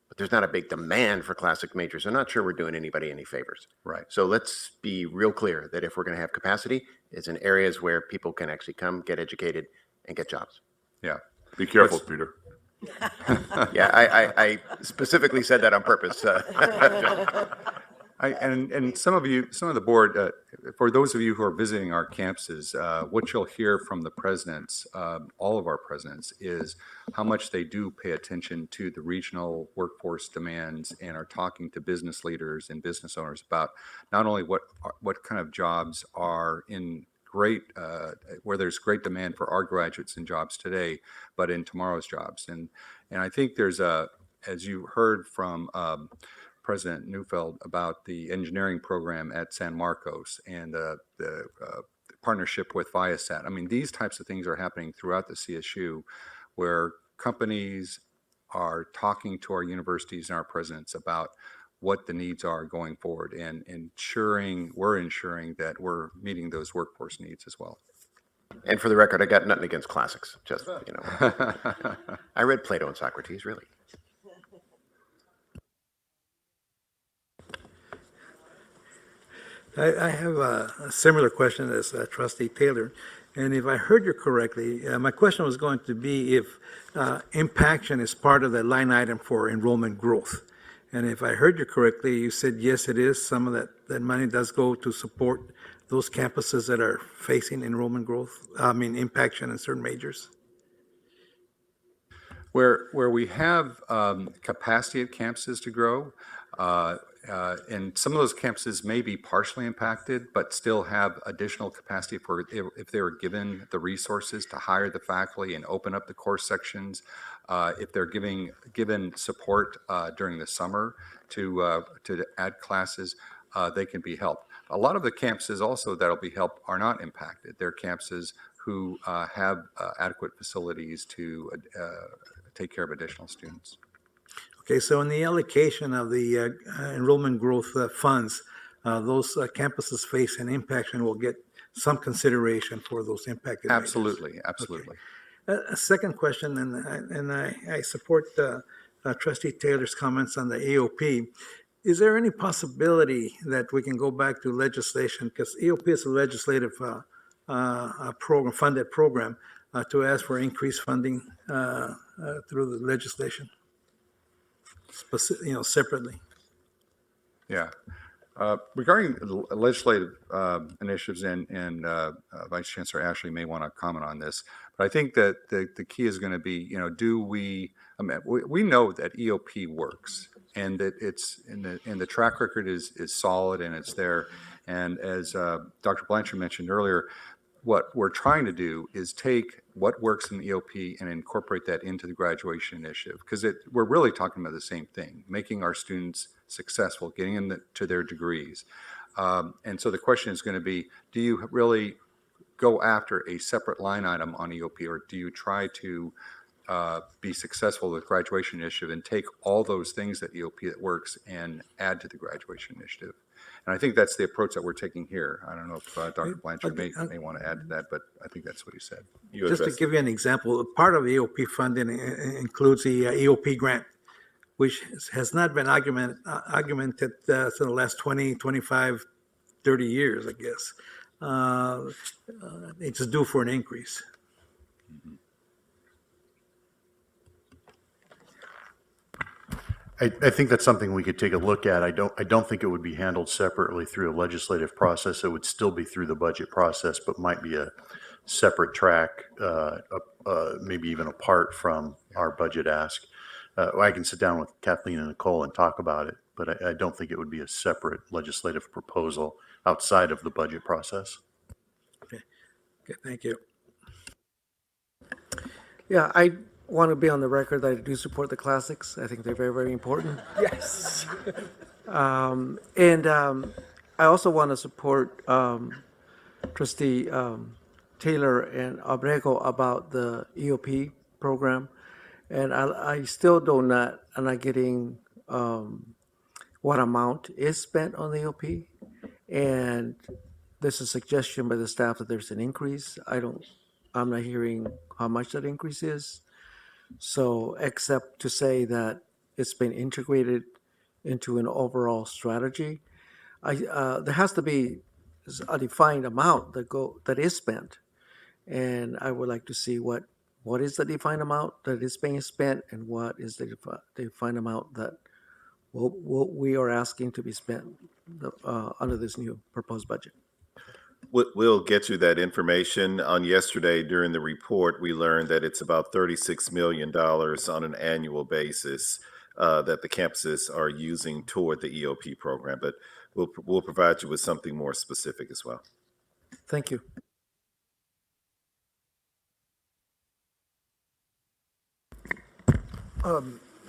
but there's not a big demand for classic majors, I'm not sure we're doing anybody any favors. Right. So let's be real clear that if we're going to have capacity, it's in areas where people can actually come, get educated, and get jobs. Yeah. Be careful, Peter. Yeah, I specifically said that on purpose. And some of the board, for those of you who are visiting our campuses, what you'll hear from the presidents, all of our presidents, is how much they do pay attention to the regional workforce demands and are talking to business leaders and business owners about not only what kind of jobs are in where there's great demand for our graduates in jobs today, but in tomorrow's jobs. And I think there's as you heard from President Neufeld about the engineering program at San Marcos and the partnership with Viasat. I mean, these types of things are happening throughout the CSU, where companies are talking to our universities and our presidents about what the needs are going forward, and we're ensuring that we're meeting those workforce needs as well. And for the record, I got nothing against classics. Just, I read Plato and Socrates, really. I have a similar question as Trustee Taylor. And if I heard you correctly, my question was going to be if impaction is part of the line item for enrollment growth. And if I heard you correctly, you said, yes, it is. Some of that money does go to support those campuses that are facing enrollment growth, impaction in certain majors. Where we have capacity at campuses to grow, and some of those campuses may be partially impacted, but still have additional capacity if they were given the resources to hire the faculty and open up the course sections, if they're given support during the summer to add classes, they can be helped. A lot of the campuses also that'll be helped are not impacted. They're campuses who have adequate facilities to take care of additional students. Okay, so in the allocation of the enrollment growth funds, those campuses facing impaction will get some consideration for those impacted majors. Absolutely, absolutely. Okay. A second question, and I support Trustee Taylor's comments on the AOP. Is there any possibility that we can go back to legislation, because AOP is a legislative program, funded program, to ask for increased funding through the legislation, separately? Yeah. Regarding legislative initiatives, and Vice Chancellor Ashley may want to comment on this, but I think that the key is going to be, we know that EOP works, and that the track record is solid and it's there. And as Dr. Blanchard mentioned earlier, what we're trying to do is take what works in the EOP and incorporate that into the graduation initiative, because we're really talking about the same thing, making our students successful, getting them to their degrees. And so the question is going to be, do you really go after a separate line item on EOP, or do you try to be successful with graduation initiative and take all those things that EOP that works and add to the graduation initiative? And I think that's the approach that we're taking here. I don't know if Dr. Blanchard may want to add to that, but I think that's what he said. Just to give you an example, part of EOP funding includes the EOP grant, which has not been augmented for the last 20, 25, 30 years, I guess. It's due for an increase. I think that's something we could take a look at. I don't think it would be handled separately through a legislative process. It would still be through the budget process, but might be a separate track, maybe even apart from our budget ask. I can sit down with Kathleen and Nicole and talk about it, but I don't think it would be a separate legislative proposal outside of the budget process. Okay, thank you. Yeah, I want to be on the record that I do support the classics. I think they're very, very important. Yes. I also want to support Trustee Taylor and Abrego about the EOP program. And I still am not getting what amount is spent on the EOP. And there's a suggestion by the staff that there's an increase. I'm not hearing how much that increase is. So, except to say that it's been integrated into an overall strategy, there has to be a defined amount that is spent, and I would like to see what is the defined amount that is being spent, and what is the defined amount that we are asking to be spent under this new proposed budget. We'll get you that information. On yesterday, during the report, we learned that it's about $36 million on an annual basis that the campuses are using toward the EOP program. But we'll provide you with something more specific as well. Thank you.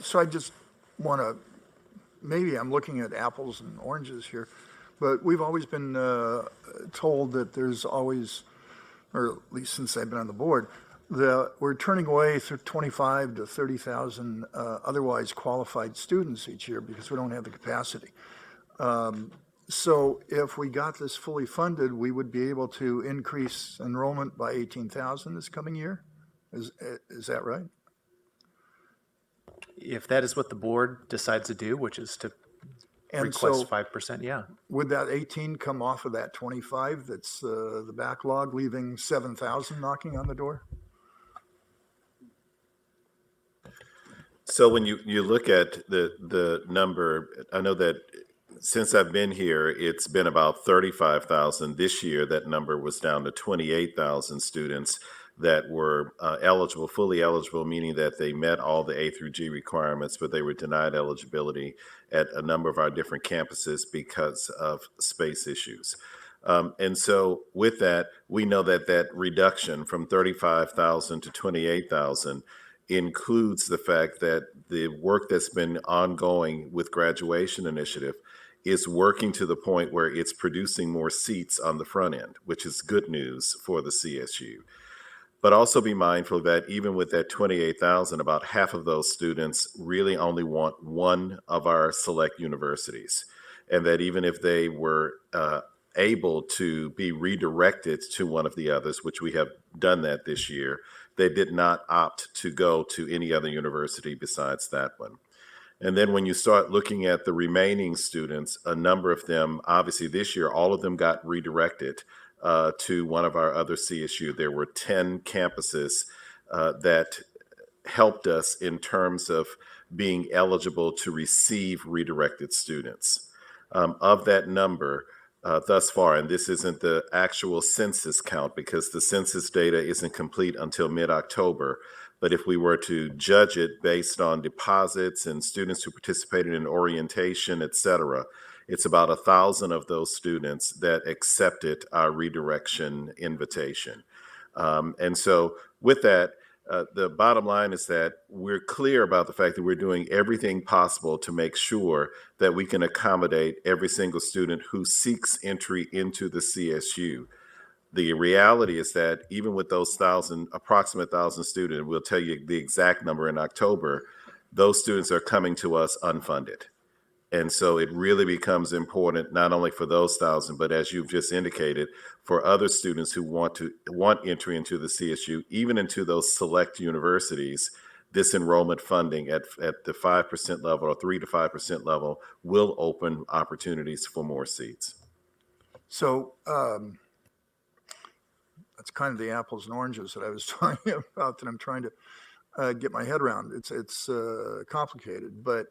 So I just want to, maybe I'm looking at apples and oranges here, but we've always been told that there's always, or at least since I've been on the board, that we're turning away through 25 to 30,000 otherwise qualified students each year because we don't have the capacity. So if we got this fully funded, we would be able to increase enrollment by 18,000 this coming year. Is that right? If that is what the board decides to do, which is to request 5%, yeah. Would that 18 come off of that 25 that's the backlog, leaving 7,000 knocking on the door? So when you look at the number, I know that since I've been here, it's been about 35,000. This year, that number was down to 28,000 students that were fully eligible, meaning that they met all the A through G requirements, but they were denied eligibility at a number of our different campuses because of space issues. And so with that, we know that that reduction from 35,000 to 28,000 includes the fact that the work that's been ongoing with graduation initiative is working to the point where it's producing more seats on the front end, which is good news for the CSU. But also be mindful that even with that 28,000, about half of those students really only want one of our select universities. And that even if they were able to be redirected to one of the others, which we have done that this year, they did not opt to go to any other university besides that one. And then when you start looking at the remaining students, a number of them, obviously this year, all of them got redirected to one of our other CSU. There were 10 campuses that helped us in terms of being eligible to receive redirected students. Of that number, thus far, and this isn't the actual census count because the census data isn't complete until mid-October, but if we were to judge it based on deposits and students who participated in orientation, et cetera, it's about 1,000 of those students that accepted our redirection invitation. And so with that, the bottom line is that we're clear about the fact that we're doing everything possible to make sure that we can accommodate every single student who seeks entry into the CSU. The reality is that even with those approximate 1,000 students, we'll tell you the exact number in October, those students are coming to us unfunded. And so it really becomes important, not only for those 1,000, but as you've just indicated, for other students who want entry into the CSU, even into those select universities, this enrollment funding at the 5% level or 3 to 5% level will open opportunities for more seats. So that's kind of the apples and oranges that I was talking about that I'm trying to get my head around. It's complicated, but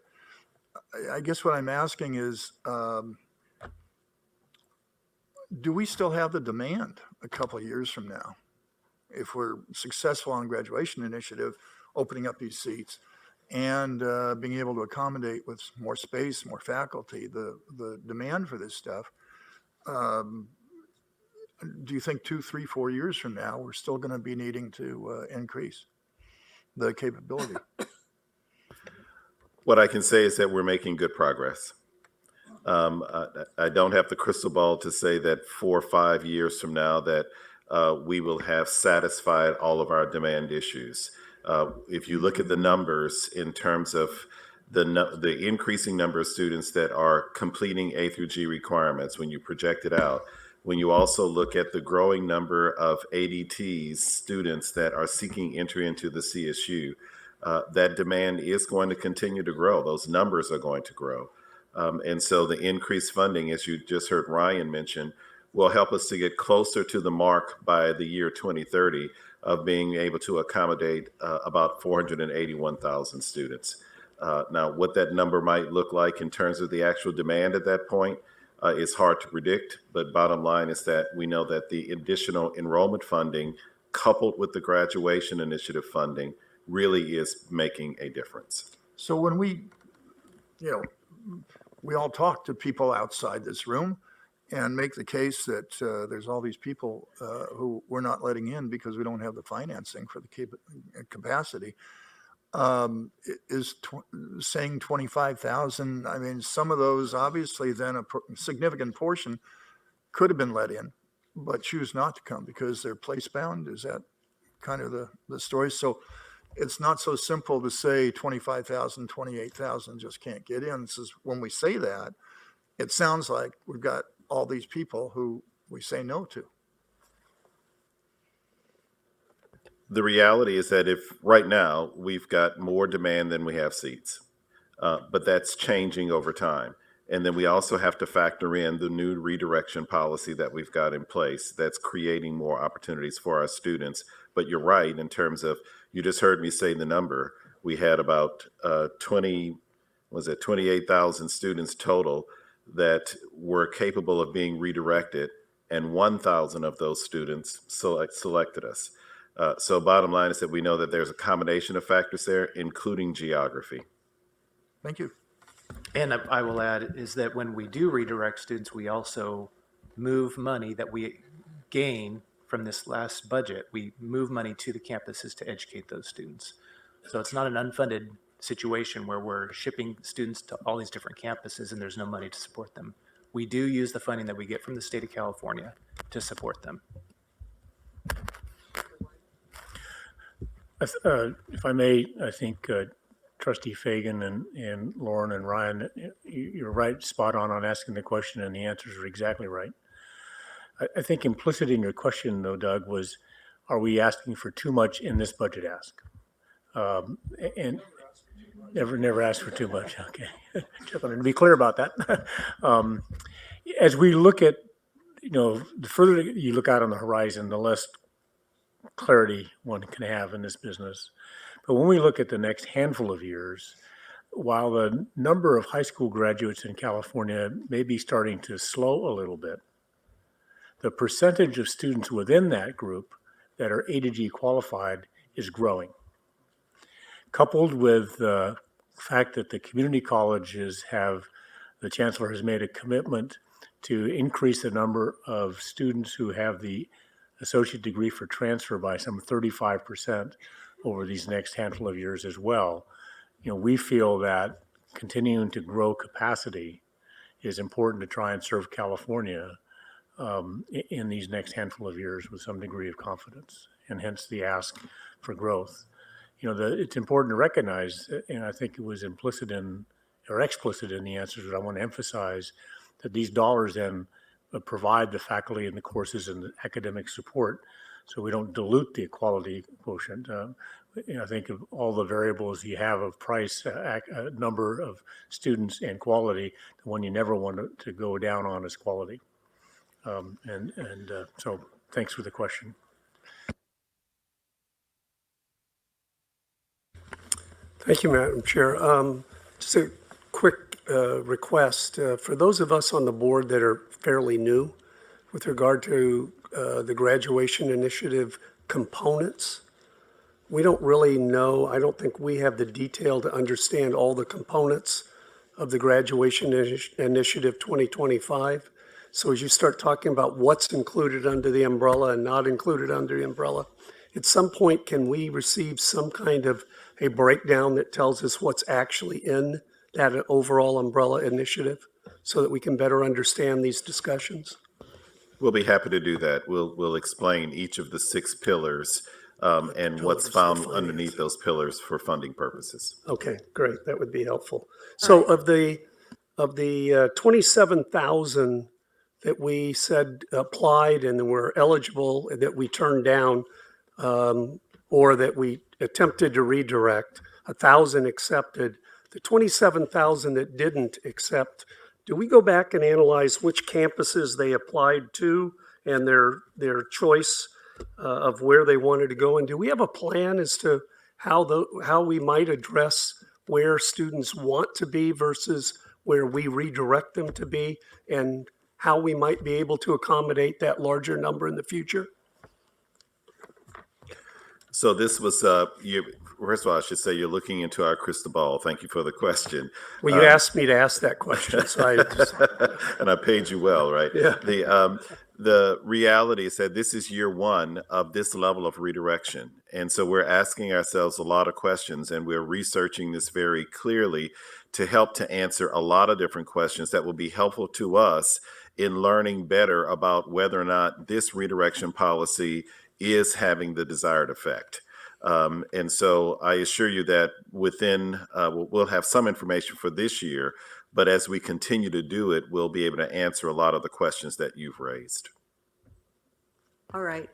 I guess what I'm asking is, do we still have the demand a couple of years from now? If we're successful on graduation initiative, opening up these seats, and being able to accommodate with more space, more faculty, the demand for this stuff. Do you think 2, 3, 4 years from now, we're still going to be needing to increase the capability? What I can say is that we're making good progress. I don't have the crystal ball to say that 4 or 5 years from now that we will have satisfied all of our demand issues. If you look at the numbers in terms of the increasing number of students that are completing A through G requirements, when you project it out, when you also look at the growing number of ADTs, students that are seeking entry into the CSU, that demand is going to continue to grow. Those numbers are going to grow. And so the increased funding, as you just heard Ryan mention, will help us to get closer to the mark by the year 2030 of being able to accommodate about 481,000 students. Now, what that number might look like in terms of the actual demand at that point is hard to predict, but bottom line is that we know that the additional enrollment funding coupled with the graduation initiative funding really is making a difference. So when we all talk to people outside this room and make the case that there's all these people who we're not letting in because we don't have the financing for the capacity. Saying 25,000, I mean, some of those obviously then a significant portion could have been let in, but choose not to come because they're place bound. Is that kind of the story? So it's not so simple to say 25,000, 28,000 just can't get in. This is, when we say that, it sounds like we've got all these people who we say no to. The reality is that if right now we've got more demand than we have seats, but that's changing over time. And then we also have to factor in the new redirection policy that we've got in place that's creating more opportunities for our students. But you're right in terms of, you just heard me say the number. We had about 28,000 students total that were capable of being redirected, and 1,000 of those students selected us. So bottom line is that we know that there's a combination of factors there, including geography. Thank you. And I will add is that when we do redirect students, we also move money that we gain from this last budget. We move money to the campuses to educate those students. So it's not an unfunded situation where we're shipping students to all these different campuses and there's no money to support them. We do use the funding that we get from the state of California to support them. If I may, I think Trustee Fagan and Lauren and Ryan, you're right, spot on asking the question, and the answers are exactly right. I think implicit in your question, though, Doug, was, are we asking for too much in this budget ask? And never asked for too much. Okay, just wanted to be clear about that. As we look at, the further you look out on the horizon, the less clarity one can have in this business. But when we look at the next handful of years, while the number of high school graduates in California may be starting to slow a little bit, the percentage of students within that group that are A to G qualified is growing. Coupled with the fact that the community colleges the chancellor has made a commitment to increase the number of students who have the associate degree for transfer by some 35% over these next handful of years as well. We feel that continuing to grow capacity is important to try and serve California in these next handful of years with some degree of confidence, and hence the ask for growth. It's important to recognize, and I think it was implicit in or explicit in the answers, but I want to emphasize that these dollars then provide the faculty and the courses and the academic support, so we don't dilute the equality quotient. I think of all the variables you have of price, number of students, and quality, the one you never want to go down on is quality. So thanks for the question. Thank you, Madam Chair. Just a quick request. For those of us on the board that are fairly new with regard to the graduation initiative components, we don't really know, I don't think we have the detail to understand all the components of the Graduation Initiative 2025. So as you start talking about what's included under the umbrella and not included under the umbrella, at some point, can we receive some kind of a breakdown that tells us what's actually in that overall umbrella initiative so that we can better understand these discussions? We'll be happy to do that. We'll explain each of the 6 pillars and what's found underneath those pillars for funding purposes. Okay, great. That would be helpful. So of the 27,000 that we said applied and were eligible that we turned down, or that we attempted to redirect, 1,000 accepted. The 27,000 that didn't accept, do we go back and analyze which campuses they applied to and their choice of where they wanted to go? And do we have a plan as to how we might address where students want to be versus where we redirect them to be, and how we might be able to accommodate that larger number in the future? So this was, first of all, I should say you're looking into our crystal ball. Thank you for the question. Well, you asked me to ask that question, so I just... And I paid you well, right? Yeah. The reality is that this is year 1 of this level of redirection. And so we're asking ourselves a lot of questions, and we're researching this very clearly to help to answer a lot of different questions that will be helpful to us in learning better about whether or not this redirection policy is having the desired effect. And so I assure you that within, we'll have some information for this year, but as we continue to do it, we'll be able to answer a lot of the questions that you've raised. All right.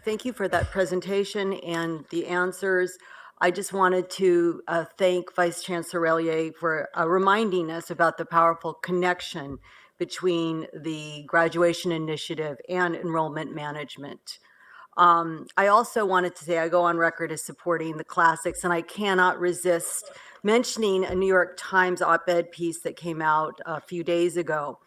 Thank you for that presentation and the answers. I just wanted to thank Vice Chancellor Relier for reminding us about the powerful connection between the graduation initiative and enrollment management. I also wanted to say I go on record as supporting the classics, and I cannot resist mentioning a New York Times op-ed piece that came out a few days ago,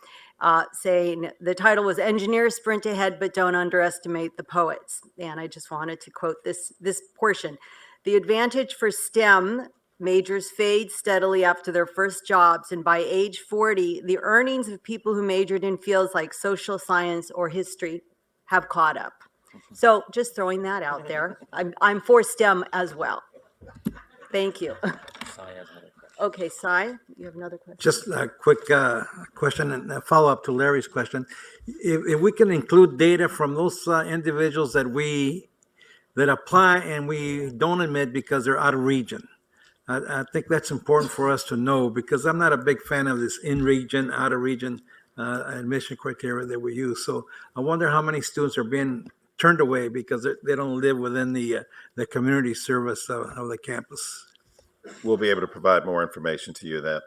saying the title was "Engineers Sprint Ahead, but Don't Underestimate the Poets." And I just wanted to quote this portion. "The advantage for STEM majors fade steadily after their first jobs, and by age 40, the earnings of people who majored in fields like social science or history have caught up." So just throwing that out there. I'm for STEM as well. Thank you. Okay, Cy, you have another question? Just a quick question and a follow-up to Larry's question. If we can include data from those individuals that apply and we don't admit because they're out of region, I think that's important for us to know, because I'm not a big fan of this in-region, out-of-region admission criteria that we use. So I wonder how many students are being turned away because they don't live within the community service of the campus. We'll be able to provide more information to you that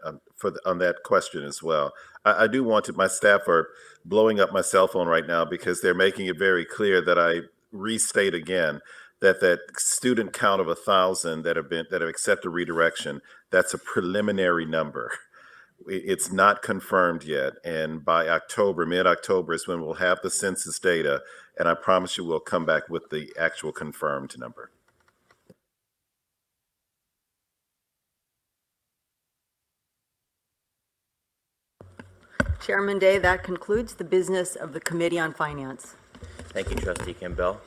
on that question as well. I do want to, my staff are blowing up my cell phone right now because they're making it very clear that I restate again that student count of 1,000 that have accepted redirection, that's a preliminary number. It's not confirmed yet, and by October, mid-October is when we'll have the census data, and I promise you we'll come back with the actual confirmed number. Chairman Day, that concludes the business of the Committee on Finance. Thank you, Trustee Campbell.